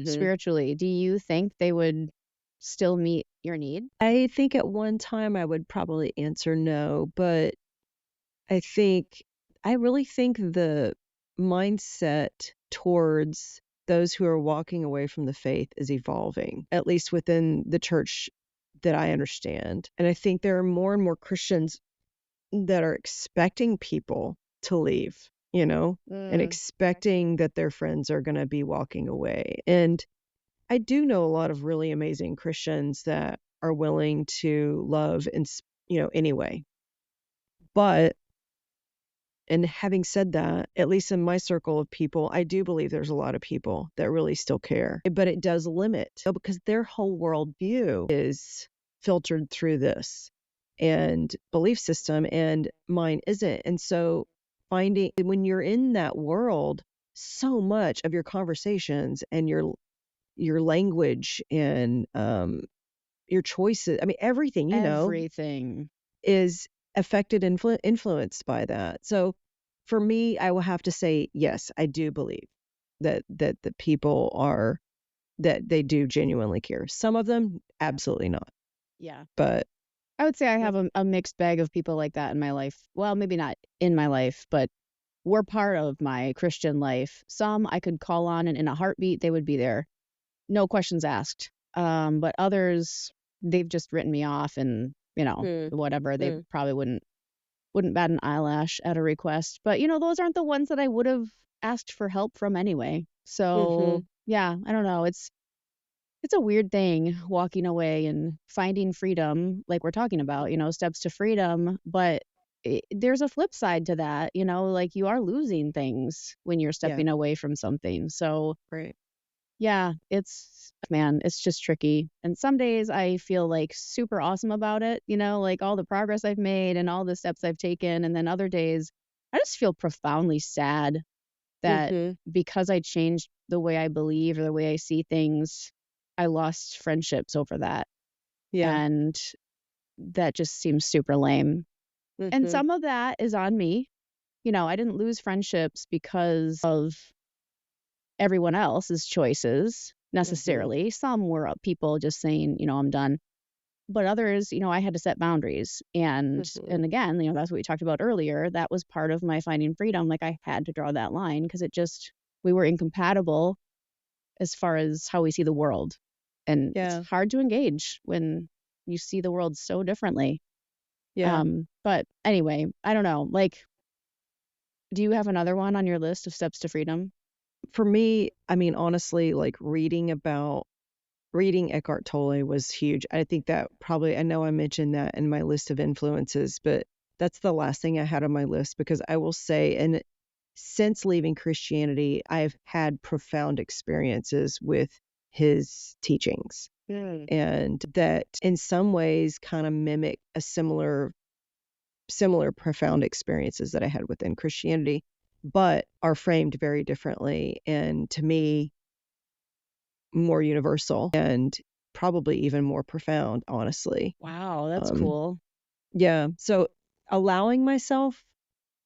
spiritually, do you think they would still meet your need? I think at one time I would probably answer no, but I really think the mindset towards those who are walking away from the faith is evolving, at least within the church that I understand. And I think there are more and more Christians that are expecting people to leave, you know, and expecting that their friends are going to be walking away. And I do know a lot of really amazing Christians that are willing to love and, you know, anyway. But, and having said that, at least in my circle of people, I do believe there's a lot of people that really still care, but it does limit because their whole worldview is filtered through this and belief system, and mine isn't. And so finding, when you're in that world, so much of your conversations and your language and your choices, I mean, everything, you know, Everything. is affected, influenced by that. So for me, I will have to say, yes, I do believe that the people are, that they do genuinely care. Some of them, absolutely not. Yeah. But I would say I have a mixed bag of people like that in my life. Well, maybe not in my life, but were part of my Christian life. Some I could call on, and in a heartbeat, they would be there. No questions asked. But others, they've just written me off, and, you know, whatever. They probably wouldn't bat an eyelash at a request. But, you know, those aren't the ones that I would have asked for help from anyway. So, yeah, I don't know. It's a weird thing walking away and finding freedom, like we're talking about, you know, steps to freedom. But there's a flip side to that, you know, like you are losing things when you're stepping away from something. So, right. yeah, it's just tricky. And some days I feel like super awesome about it, you know, like all the progress I've made and all the steps I've taken. And then other days I just feel profoundly sad that because I changed the way I believe or the way I see things, I lost friendships over that. Yeah. And that just seems super lame. And some of that is on me. You know, I didn't lose friendships because of everyone else's choices necessarily. Some were people just saying, you know, I'm done. But others, you know, I had to set boundaries. And again, you know, that's what we talked about earlier. That was part of my finding freedom. Like I had to draw that line because we were incompatible as far as how we see the world. And it's hard to engage when you see the world so differently. Yeah. But anyway, I don't know. Like, do you have another one on your list of steps to freedom? For me, I mean, honestly, like reading Eckhart Tolle was huge. I think that probably, I know I mentioned that in my list of influences, but that's the last thing I had on my list, because I will say, and since leaving Christianity, I've had profound experiences with his teachings, and that in some ways kind of mimic a similar profound experiences that I had within Christianity, but are framed very differently. And to me, more universal and probably even more profound, honestly. Wow, that's Um, cool. Yeah. So allowing myself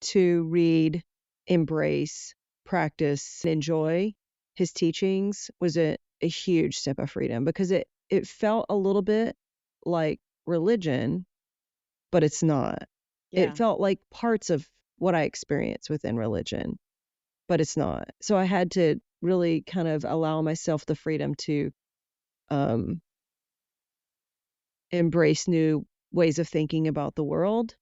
to read, embrace, practice, and enjoy his teachings was a huge step of freedom, because it felt a little bit like religion, but it's not. Yeah. It felt like parts of what I experience within religion, but it's not. So I had to really kind of allow myself the freedom to um, embrace new ways of thinking about the world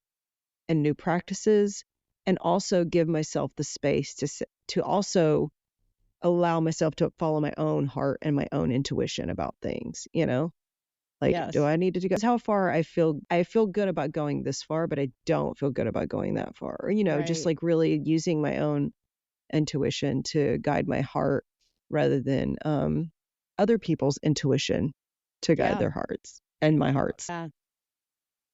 and new practices, and also give myself the space to also allow myself to follow my own heart and my own intuition about things, like, do Yes. I need to go? How far I feel good about going this far, but I don't feel good about going that far. Or, just Right. like really using my own intuition to guide my heart rather than other people's intuition to guide Yeah. their hearts and my hearts. Yeah.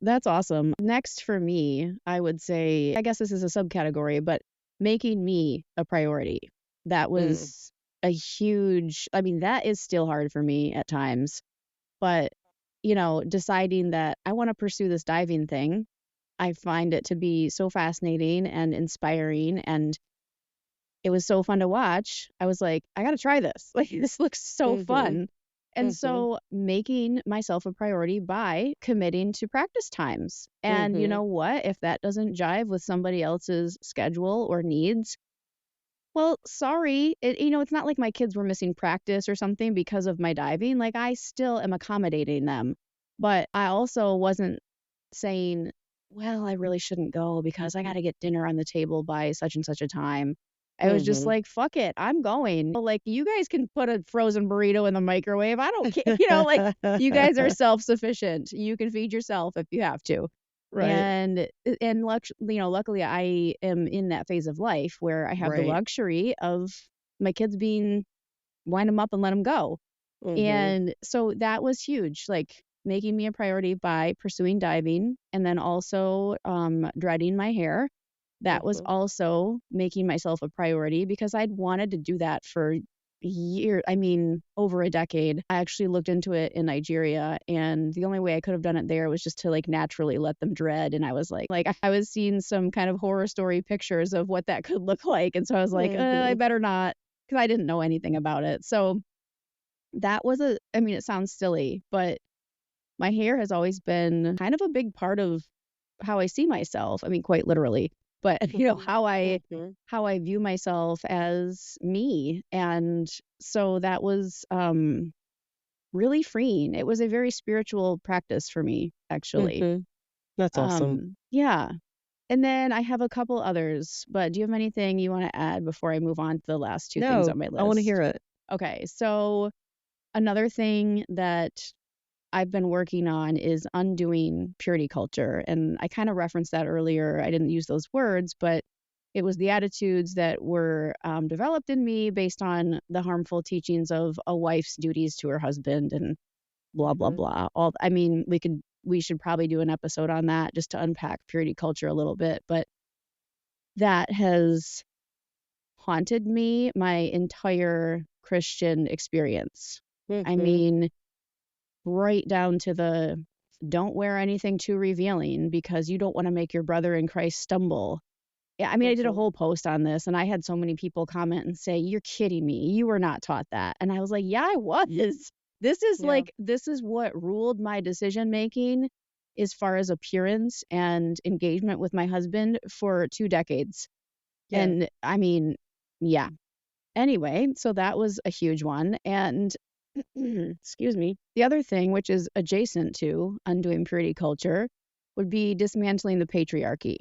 That's awesome. Next for me, I would say, I guess this is a subcategory, but making me a priority. That was a huge, I mean, that is still hard for me at times, but deciding that I want to pursue this diving thing, I find it to be so fascinating and inspiring, and it was so fun to watch. I was like, I got to try this. Like, this looks so fun. And so making myself a priority by committing to practice times. And you know what? If that doesn't jive with somebody else's schedule or needs, well, sorry. It's not like my kids were missing practice or something because of my diving. Like, I still am accommodating them. But I also wasn't saying, well, I really shouldn't go because I got to get dinner on the table by such and such a time. I was just like, fuck it, I'm going. Like, you guys can put a frozen burrito in the microwave. I don't care. Like, you guys are self-sufficient. You can feed yourself if you have to. Right. And luckily I am in that phase of life where I have the Right. luxury of my kids being wind them up and let them go. And so that was huge, like making me a priority by pursuing diving, and then also dreading my hair. That was also making myself a priority because I'd wanted to do that for years. I mean, over a decade. I actually looked into it in Nigeria, and the only way I could have done it there was just to like naturally let them dread. And I was like I was seeing some kind of horror story pictures of what that could look like. And so I was like, I better not, because I didn't know anything about it. So that was I mean, it sounds silly, but my hair has always been kind of a big part of how I see myself. I mean, quite literally, but how I view myself as me. And so that was really freeing. It was a very spiritual practice for me, actually. That's awesome. Yeah. And then I have a couple others, but do you have anything you want to add before I move on to the last two things on my list? I want to hear it. Okay. So another thing that I've been working on is undoing purity culture. And I kind of referenced that earlier. I didn't use those words, but it was the attitudes that were developed in me based on the harmful teachings of a wife's duties to her husband and blah, blah, blah. I mean, we should probably do an episode on that just to unpack purity culture a little bit. But that has haunted me my entire Christian experience. I mean, right down to the don't wear anything too revealing because you don't want to make your brother in Christ stumble. Yeah, I mean, I did a whole post on this, and I had so many people comment and say, "You're kidding me. You were not taught that." And I was like, "Yeah, I was. This is this is what ruled my decision making as far as appearance and engagement with my husband for 2 decades." Yeah. And I mean, yeah. Anyway, so that was a huge one. And excuse me. The other thing, which is adjacent to undoing purity culture, would be dismantling the patriarchy.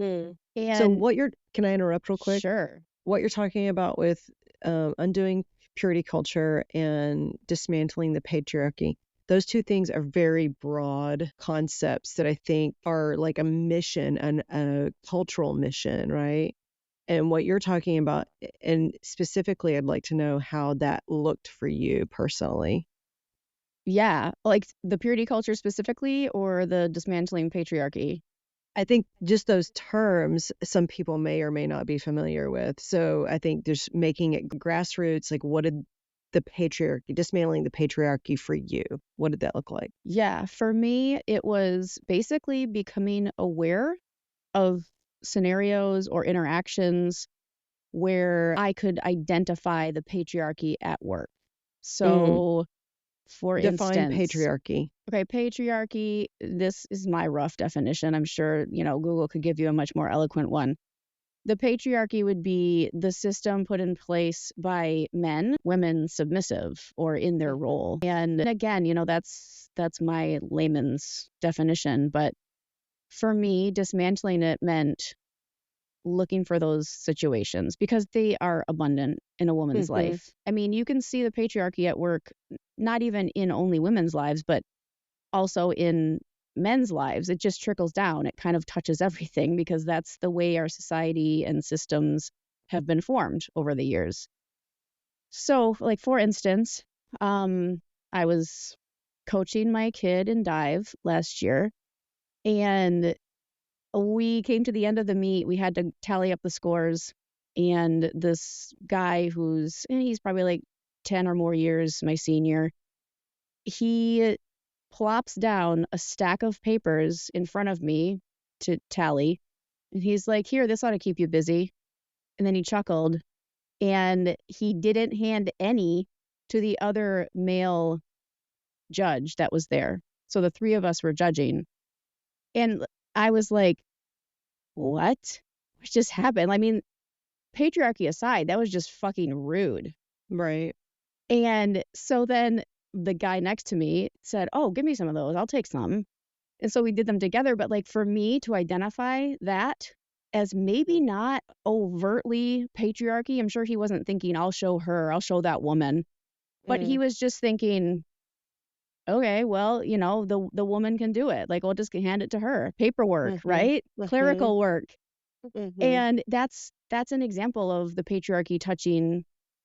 So And can I interrupt real quick? sure. What you're talking about with undoing purity culture and dismantling the patriarchy, those two things are very broad concepts that I think are like a mission and a cultural mission, right? And what you're talking about, and specifically, I'd like to know how that looked for you personally. Yeah, like the purity culture specifically, or the dismantling patriarchy? I think just those terms, some people may or may not be familiar with. So I think just making it grassroots, like the patriarchy, dismantling the patriarchy for you? What did that look like? Yeah, for me, it was basically becoming aware of scenarios or interactions where I could identify the patriarchy at work. So, for Define instance, patriarchy. okay, patriarchy, this is my rough definition. I'm sure, Google could give you a much more eloquent one. The patriarchy would be the system put in place by men, women submissive or in their role. And again, that's my layman's definition. But for me, dismantling it meant looking for those situations because they are abundant in a woman's life. I mean, you can see the patriarchy at work, not even in only women's lives, but also in men's lives. It just trickles down. It kind of touches everything because that's the way our society and systems have been formed over the years. So, like, for instance, I was coaching my kid in dive last year, and we came to the end of the meet. We had to tally up the scores, and this guy he's probably like 10 or more years my senior, he plops down a stack of papers in front of me to tally. And he's like, "Here, this ought to keep you busy." And then he chuckled, and he didn't hand any to the other male judge that was there. So the three of us were judging. And I was like, what? What just happened? I mean, patriarchy aside, that was just fucking rude. Right. And so then the guy next to me said, "Oh, give me some of those. I'll take some." And so we did them together. But like for me to identify that as maybe not overtly patriarchy, I'm sure he wasn't thinking, I'll show that woman. But he was just thinking, okay, well, the woman can do it. Like, I'll just hand it to her. Paperwork, right? Clerical work. And that's an example of the patriarchy touching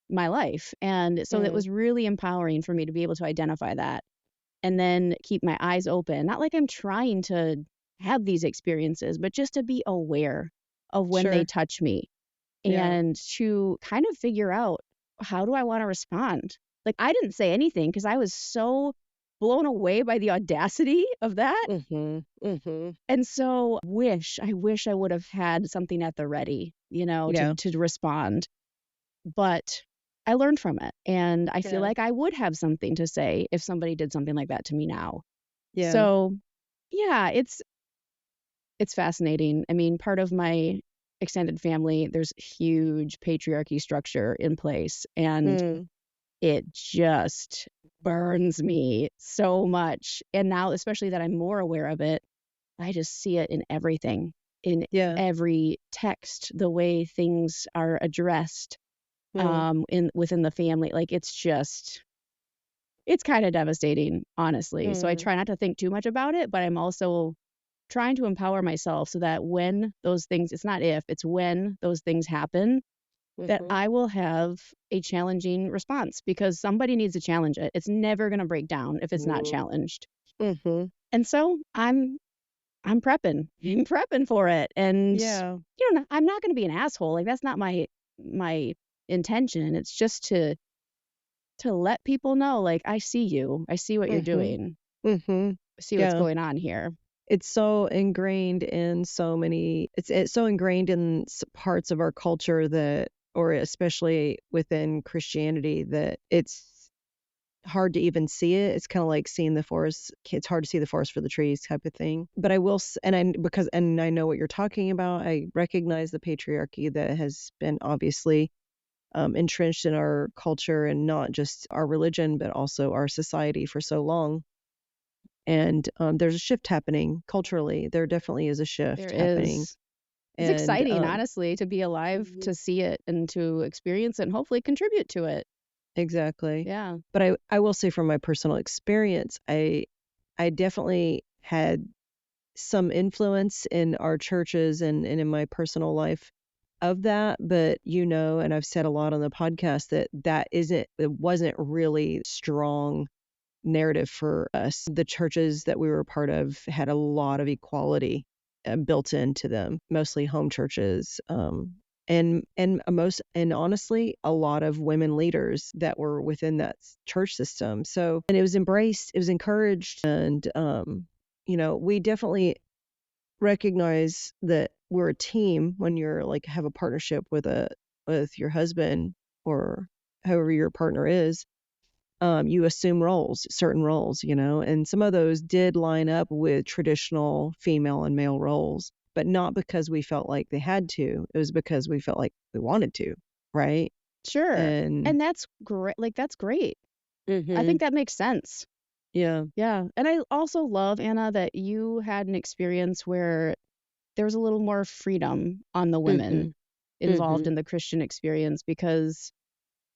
my life. And so it was really empowering for me to be able to identify that and then keep my eyes open. Not like I'm trying to have these experiences, but just to be aware of when they touch me and to kind of figure out, how do I want to respond? Like, I didn't say anything because I was so blown away by the audacity of that. And so I wish I would have had something at the ready, to respond. But I learned from it. And I feel like I would have something to say if somebody did something like that to me now. Yeah. So yeah, it's fascinating. I mean, part of my extended family, there's huge patriarchy structure in place. And it just burns me so much. And now, especially that I'm more aware of it, I just see it in everything, in every text, the way things are addressed within the family. Like, it's kind of devastating, honestly. So I try not to think too much about it, but I'm also trying to empower myself so that when those things, it's not if, it's when those things happen, that I will have a challenging response because somebody needs to challenge it. It's never going to break down if it's not challenged. And so I'm prepping. I'm prepping for it. And I'm not going to be an asshole. Like, that's not my intention. It's just to let people know, like, I see you. I see what you're doing. I see what's going on here. It's so ingrained in so many, it's so ingrained in parts of our culture that, or especially within Christianity, that it's hard to even see it. It's kind of like seeing the forest. It's hard to see the forest for the trees type of thing. But I will, and I know what you're talking about. I recognize the patriarchy that has been obviously entrenched in our culture, and not just our religion, but also our society for so long. And there's a shift happening culturally. There definitely is a shift happening. It's exciting, honestly, to be alive, to see it and to experience it and hopefully contribute to it. Exactly. Yeah. But I will say from my personal experience, I definitely had some influence in our churches and in my personal life of that. But, and I've said a lot on the podcast it wasn't really strong narrative for us. The churches that we were a part of had a lot of equality built into them, mostly home churches. and honestly, a lot of women leaders that were within that church system. So, and it was embraced, it was encouraged, and we definitely recognize that we're a team when you're like have a partnership with your husband or whoever your partner is. You assume certain roles, and some of those did line up with traditional female and male roles, but not because we felt like they had to. It was because we felt like we wanted to, right? Sure. And that's great. Like, that's great. I Mhm. think that makes sense. Yeah. Yeah. And I also love, Anna, that you had an experience where there was a little more freedom on the women involved in the Christian experience, because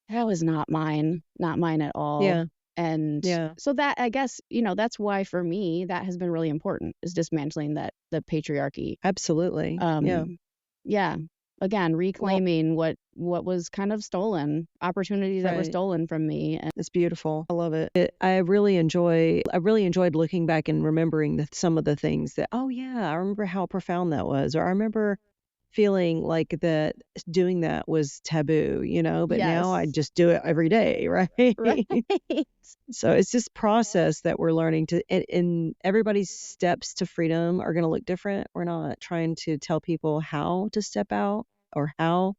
that was not mine at all. Yeah. And Yeah. so that, I guess, that's why for me that has been really important, is dismantling the patriarchy. Absolutely. Yeah. Yeah. Again, reclaiming what was kind of stolen, opportunities that were Right. stolen from me. And It's beautiful. I love it. I really enjoyed looking back and remembering some of the things that, oh yeah, I remember how profound that was, or I remember feeling like that doing that was taboo, but now I yes. just do it every day, right? Right. So it's this process that we're learning and everybody's steps to freedom are going to look different. We're not trying to tell people how to step out or how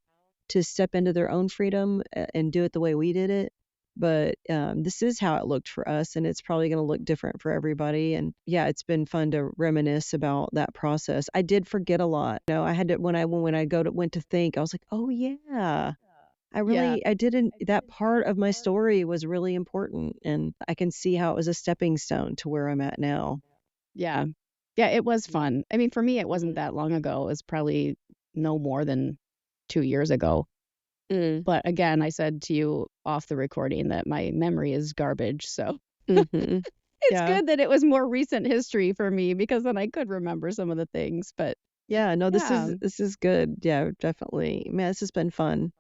to step into their own freedom and do it the way we did it. But this is how it looked for us, and it's probably going to look different for everybody. And yeah, it's been fun to reminisce about that process. I did forget a lot. I had to when I went to think, I was like, oh yeah, I didn't. That part of my story was really important, and I can see how it was a stepping stone to where I'm at now. Yeah. Yeah, it was fun. I mean, for me, it wasn't that long ago. It was probably no more than 2 years ago. But again, I said to you off the recording that my memory is garbage. So It's it's good that it was more recent history for me, because then I could remember some of the things. But yeah, no, yeah, this is good. Yeah, definitely. Man, this has been fun.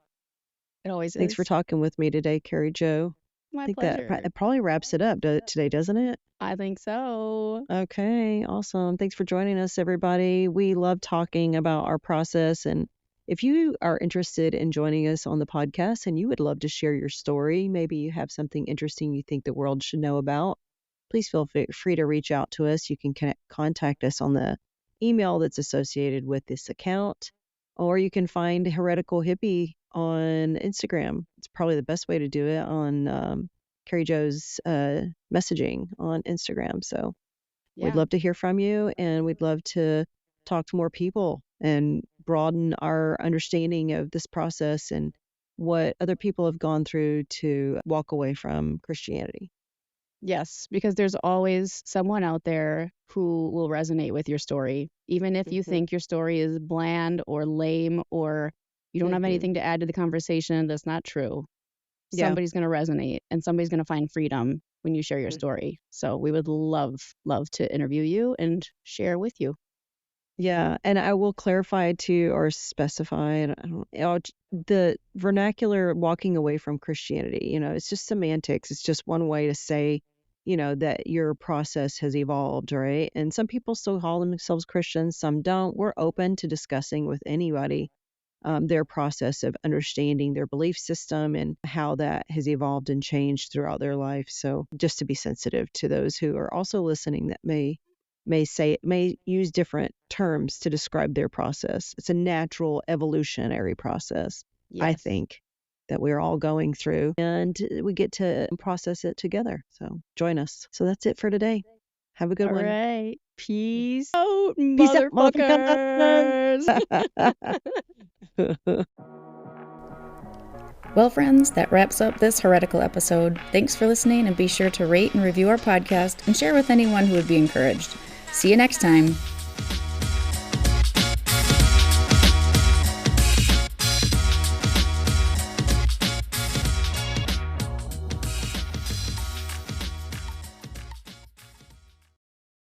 it always Thanks is. for talking with me today, Kari Jo. My I think pleasure. that probably wraps it up today, doesn't it? I think so. Okay, awesome. Thanks for joining us, everybody. We love talking about our process. And if you are interested in joining us on the podcast and you would love to share your story, maybe you have something interesting you think the world should know about, please feel free to reach out to us. You can contact us on the email that's associated with this account, or you can find Heretical Hippie on Instagram. It's probably the best way to do it on Kari Jo's messaging on Instagram. So we'd love to hear from you, and we'd love to talk to more people and broaden our understanding of this process and what other people have gone through to walk away from Christianity. Yes, because there's always someone out there who will resonate with your story, even if you think your story is bland or lame or you don't have anything to add to the conversation. That's not true. Yeah. Somebody's going to resonate, and somebody's going to find freedom when you share your story. So we would love to interview you and share with you. Yeah, and I will clarify too, or specify, the vernacular walking away from Christianity. It's just semantics. It's just one way to say, that your process has evolved, right? And some people still call themselves Christians, some don't. We're open to discussing with anybody their process of understanding their belief system and how that has evolved and changed throughout their life. So just to be sensitive to those who are also listening that may use different terms to describe their process. It's a natural evolutionary process, I think, that we're all going through, and we get to process it together. So join us. So that's it for today. Have a good one. All right. Peace out, Peace out, motherfuckers. Well, friends, that wraps up this heretical episode. Thanks for listening, and be sure to rate and review our podcast and share with anyone who would be encouraged. See you next time.